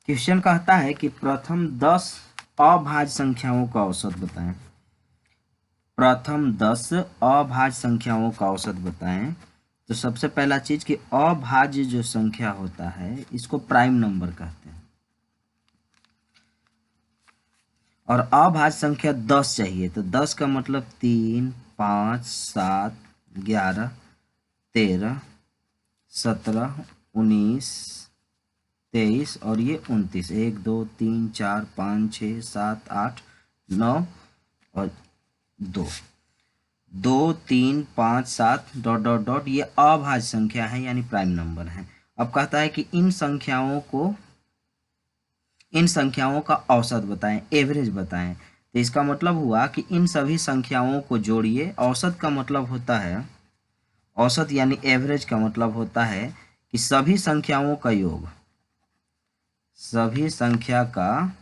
Question कहता है कि प्रथम 10 अभाज्य संख्याओं का औसत बताएं। प्रथम 10 अभाज्य संख्याओं का औसत बताएं। तो सबसे पहला चीज कि अभाज्य जो संख्या होता है इसको प्राइम नंबर कहते हैं, और अभाज्य संख्या 10 चाहिए। तो 10 का मतलब 3, 5, 7, 11, 13, 17, 19, 23 और ये 29। 1, 2, 3, 4, 5, 6, 7, 8, 9 और 2, 2, 3, 5, 7 डॉट डॉट डॉट, ये अभाज्य संख्या है यानी प्राइम नंबर है। अब कहता है कि इन संख्याओं का औसत बताएं, एवरेज बताएं। तो इसका मतलब हुआ कि इन सभी संख्याओं को जोड़िए। औसत का मतलब होता है, औसत यानी एवरेज का मतलब होता है कि सभी संख्याओं का योग, सभी संख्या का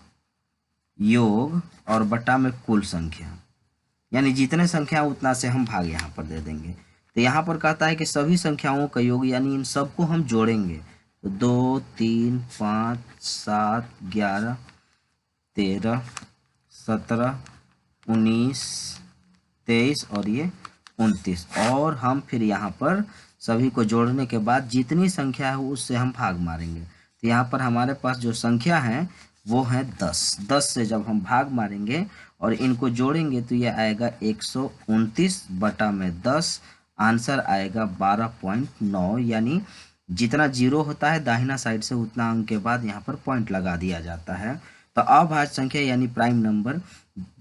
योग और बटा में कुल संख्या, यानी जितने संख्या उतना से हम भाग यहाँ पर दे देंगे। तो यहाँ पर कहता है कि सभी संख्याओं का योग यानी इन सबको हम जोड़ेंगे। तो 2, 3, 5, 7, 11, 13, 17, 19, 23 और ये 29, और हम फिर यहाँ पर सभी को जोड़ने के बाद जितनी संख्या है उससे हम भाग मारेंगे। तो यहाँ पर हमारे पास जो संख्या है वो है 10। 10 से जब हम भाग मारेंगे और इनको जोड़ेंगे तो ये आएगा 129 बटा में 10, आंसर आएगा 12.9। यानी जितना जीरो होता है दाहिना साइड से उतना अंक के बाद यहाँ पर पॉइंट लगा दिया जाता है। तो अभाज्य संख्या यानी प्राइम नंबर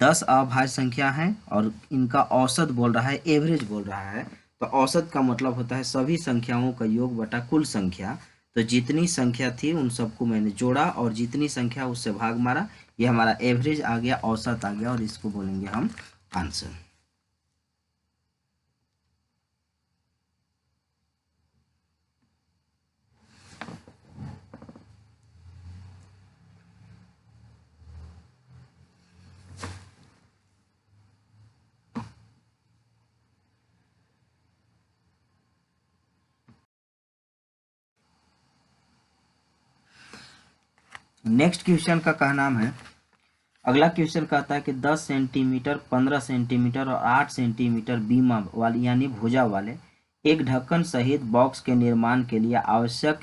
10 अभाज्य संख्या है और इनका औसत बोल रहा है, एवरेज बोल रहा है। तो औसत का मतलब होता है सभी संख्याओं का योग बटा कुल संख्या। तो जितनी संख्या थी उन सबको मैंने जोड़ा और जितनी संख्या उससे भाग मारा, ये हमारा एवरेज आ गया, औसत आ गया, और इसको बोलेंगे हम आंसर। नेक्स्ट क्वेश्चन का क्या नाम है, अगला क्वेश्चन कहता है कि 10 सेंटीमीटर, 15 सेंटीमीटर और 8 सेंटीमीटर बीमा वाली यानी भुजा वाले एक ढक्कन सहित बॉक्स के निर्माण के लिए आवश्यक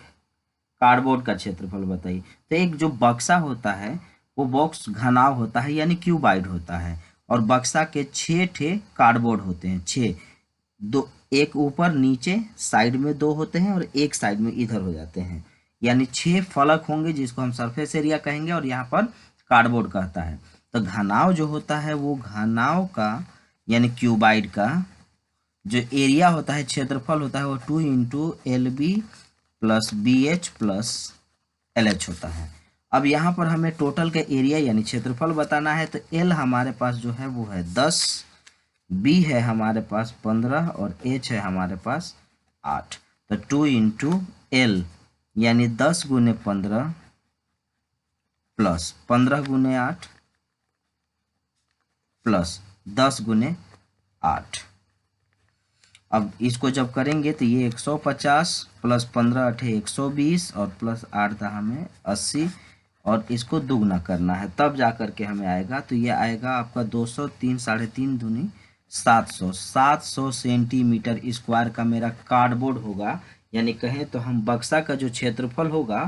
कार्डबोर्ड का क्षेत्रफल बताइए। तो एक जो बक्सा होता है वो बॉक्स घनाव होता है यानी क्यूबाइड होता है, और बक्सा के 6 ठे कार्डबोर्ड होते हैं। 6, दो, एक ऊपर नीचे साइड में 2 होते हैं और एक साइड में इधर हो जाते हैं, यानी 6 फलक होंगे जिसको हम सरफेस एरिया कहेंगे, और यहाँ पर कार्डबोर्ड कहता है। तो घनाव जो होता है वो घनाव का यानी क्यूबाइड का जो एरिया होता है, क्षेत्रफल होता है, वो 2 into LB plus BH plus LH होता है। अब यहाँ पर हमें टोटल का एरिया यानी क्षेत्रफल बताना है। तो L हमारे पास जो है वो है 10, B है हमारे पास 15 और H है हमारे पास 8। तो 2 इंटू L यानी 10 गुने 15 प्लस 15 गुने 8 प्लस 10 गुने 8। अब इसको जब करेंगे तो ये 150 प्लस 15 अठे 120 और प्लस 8 दहा में 80, और इसको दुगना करना है तब जा करके हमें आएगा। तो ये आएगा आपका 203, 3.5 दूनी 700, 700 सेंटीमीटर स्क्वायर का मेरा कार्डबोर्ड होगा। यानी कहें तो हम बक्सा का जो क्षेत्रफल होगा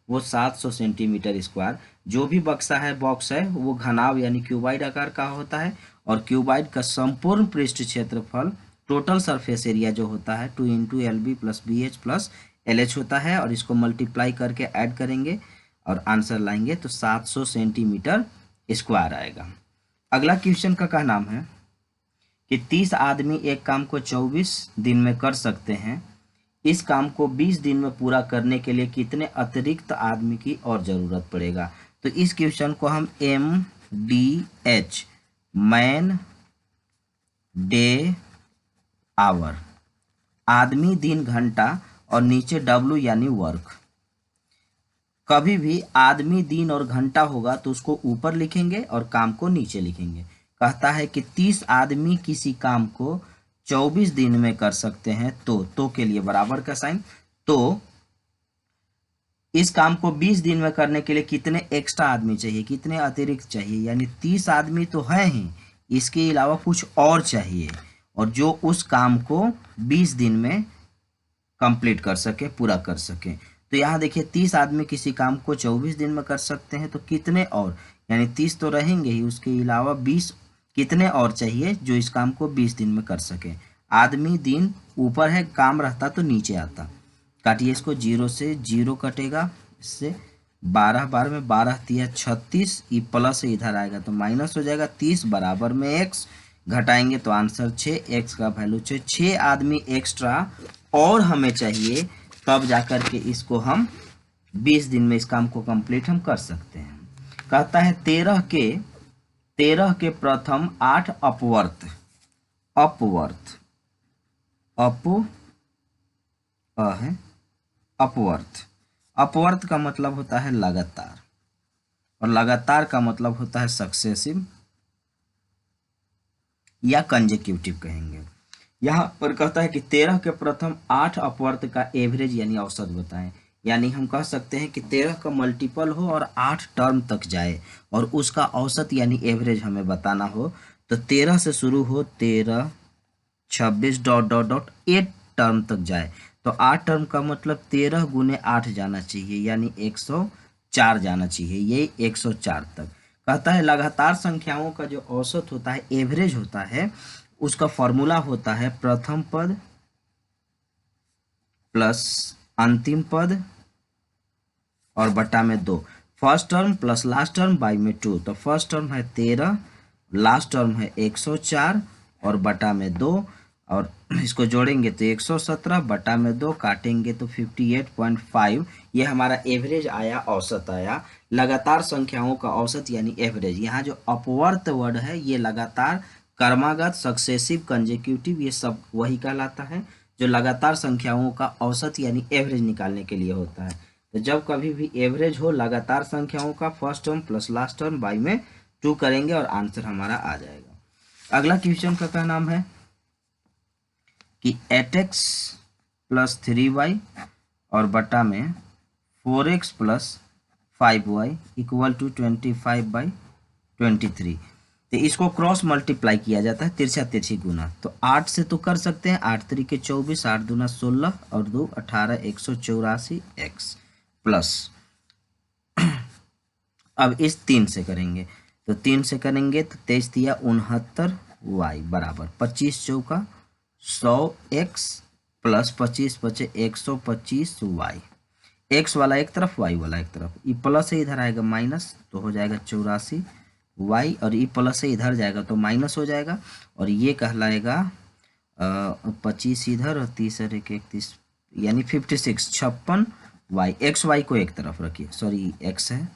वो 700 सेंटीमीटर स्क्वायर। जो भी बक्सा है, बॉक्स है, वो घनाव यानी क्यूबाइड आकार का होता है, और क्यूबाइड का संपूर्ण पृष्ठ क्षेत्रफल टोटल सरफेस एरिया जो होता है 2 into LB plus BH plus LH होता है, और इसको मल्टीप्लाई करके ऐड करेंगे और आंसर लाएंगे तो 700 सेंटीमीटर स्क्वायर आएगा। अगला क्वेश्चन का क्या नाम है कि 30 आदमी एक काम को 24 दिन में कर सकते हैं। इस काम को 20 दिन में पूरा करने के लिए कितने अतिरिक्त आदमी की और ज़रूरत पड़ेगा। तो इस क्वेश्चन को हम MDH मैन डे आवर, आदमी दिन घंटा और नीचे W यानी वर्क। कभी भी आदमी दिन और घंटा होगा तो उसको ऊपर लिखेंगे और काम को नीचे लिखेंगे। कहता है कि 30 आदमी किसी काम को 24 दिन में कर सकते हैं, तो के लिए बराबर का साइन। तो इस काम को 20 दिन में करने के लिए कितने एक्स्ट्रा आदमी चाहिए, कितने अतिरिक्त चाहिए, यानी 30 आदमी तो है ही, इसके अलावा कुछ और चाहिए, और जो उस काम को 20 दिन में कंप्लीट कर सके, पूरा कर सके। तो यहाँ देखिए 30 आदमी किसी काम को 24 दिन में कर सकते हैं, तो कितने और, यानी 30 तो रहेंगे ही, उसके अलावा 20 कितने और चाहिए जो इस काम को 20 दिन में कर सके। आदमी दिन ऊपर है, काम रहता तो नीचे आता। काटिए इसको, 0 से 0 कटेगा, इससे 12 बार में 12 तिया 36, ये प्लस से इधर आएगा तो माइनस हो जाएगा। 30 बराबर में x, घटाएंगे तो आंसर 6, x का वैल्यू 6। 6 आदमी एक्स्ट्रा और हमें चाहिए, तब जाकर के इसको हम 20 दिन में इस काम को कंप्लीट हम कर सकते हैं। कहता है 13 के प्रथम 8 अपवर्त, अपवर्त अप है अपवर्त, अपवर्त का मतलब होता है लगातार, और लगातार का मतलब होता है सक्सेसिव या कंजेक्यूटिव कहेंगे। यहाँ पर कहता है कि 13 के प्रथम 8 अपवर्त का एवरेज यानी औसत बताएं, यानी हम कह सकते हैं कि 13 का मल्टीपल हो और 8 टर्म तक जाए और उसका औसत यानी एवरेज हमें बताना हो, तो 13 से शुरू हो, 13 26 डॉट डॉट डॉट 8 टर्म तक जाए, तो 8 टर्म का मतलब 13 गुने 8 जाना चाहिए, यानी 104 जाना चाहिए, यही 104 तक। कहता है लगातार संख्याओं का जो औसत होता है, एवरेज होता है, उसका फॉर्मूला होता है प्रथम पद प्लस अंतिम पद और बटा में 2, first term plus last term by में 2। तो फर्स्ट टर्म है 13, लास्ट टर्म है 104 और बटा में 2, और इसको जोड़ेंगे तो 117 बटा में 2, काटेंगे तो 58.5। ये हमारा एवरेज आया, औसत आया। लगातार संख्याओं का औसत यानी एवरेज। यहाँ जो अपवर्त वर्ड है ये लगातार, कर्मागत, सक्सेसिव, कंजेक्यूटिव, ये सब वही कहलाता है जो लगातार संख्याओं का औसत यानी एवरेज निकालने के लिए होता है। तो जब कभी भी एवरेज हो लगातार संख्याओं का, first term plus last term by में 2 करेंगे और आंसर हमारा आ जाएगा। अगला क्वेश्चन का क्या नाम है कि 8x प्लस 3y और बटा में 4x plus 5y equal to 25/23। तो इसको क्रॉस मल्टीप्लाई किया जाता है, तिरछा तिरछी गुना। तो 8 से तो कर सकते हैं, 8 3 24, 8 दूना 16 और 2 18, 184 x प्लस अब इस 3 से करेंगे, तो 3 से करेंगे तो 23 तिया 69 y बराबर 25 चौका 100 x प्लस 25 बचे 125 y। x वाला एक तरफ, y वाला एक तरफ, ई प्लस से इधर आएगा माइनस, तो हो जाएगा 84 y, और ई प्लस से इधर जाएगा तो माइनस हो जाएगा, और ये कहलाएगा 25 इधर और 30 और 31 यानी 56 56 y। एक्स वाई को एक तरफ रखिए, सॉरी x है,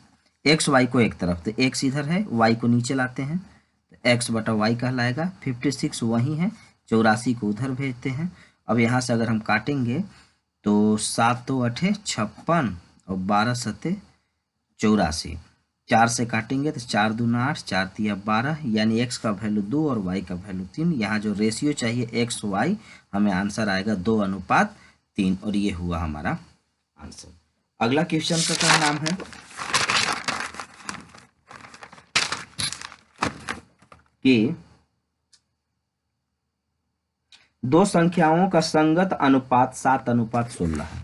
एक्स वाई को एक तरफ, तो x इधर है, y को नीचे लाते हैं तो x बटा y कहलाएगा। 56 वही है, 84 को उधर भेजते हैं। अब यहाँ से अगर हम काटेंगे तो 7 2 8 56 और 12 7 84, 4 से काटेंगे तो 4 दूना 8, 4 तिया 12, यानी x का वैल्यू 2 और y का वैल्यू 3। यहाँ जो रेशियो चाहिए x y, हमें आंसर आएगा 2:3, और ये हुआ हमारा आंसर। अगला क्वेश्चन का क्या नाम है कि दो संख्याओं का संगत अनुपात 7:16 है।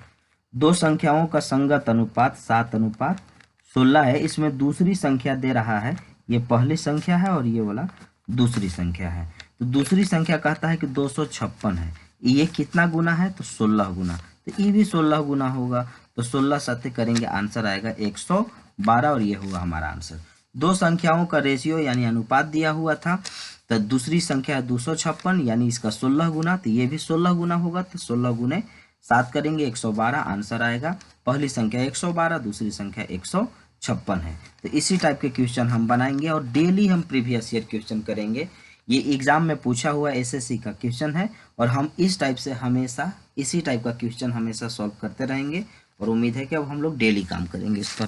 दो संख्याओं का संगत अनुपात 7:16 है। इसमें दूसरी संख्या दे रहा है, ये पहली संख्या है और ये वाला दूसरी संख्या है। तो दूसरी संख्या कहता है कि 256 है, ये कितना गुना है तो 16 गुना, तो ये भी 16 गुना होगा, तो 16 7 करेंगे, आंसर आएगा 112, और ये हुआ हमारा आंसर। दो संख्याओं का रेशियो यानी अनुपात दिया हुआ था, तो दूसरी संख्या 256 यानी इसका 16 गुना, तो ये भी 16 गुना होगा, तो 16 गुने 7 करेंगे 112, आंसर आएगा। पहली संख्या 112, दूसरी संख्या 156 है। तो इसी टाइप के क्वेश्चन हम बनाएंगे और डेली हम प्रीवियस ईयर क्वेश्चन करेंगे। ये एग्जाम में पूछा हुआ एसएससी का क्वेश्चन है, और हम इस टाइप से हमेशा इसी टाइप का क्वेश्चन हमेशा सॉल्व करते रहेंगे, और उम्मीद है कि अब हम लोग डेली काम करेंगे इस पर।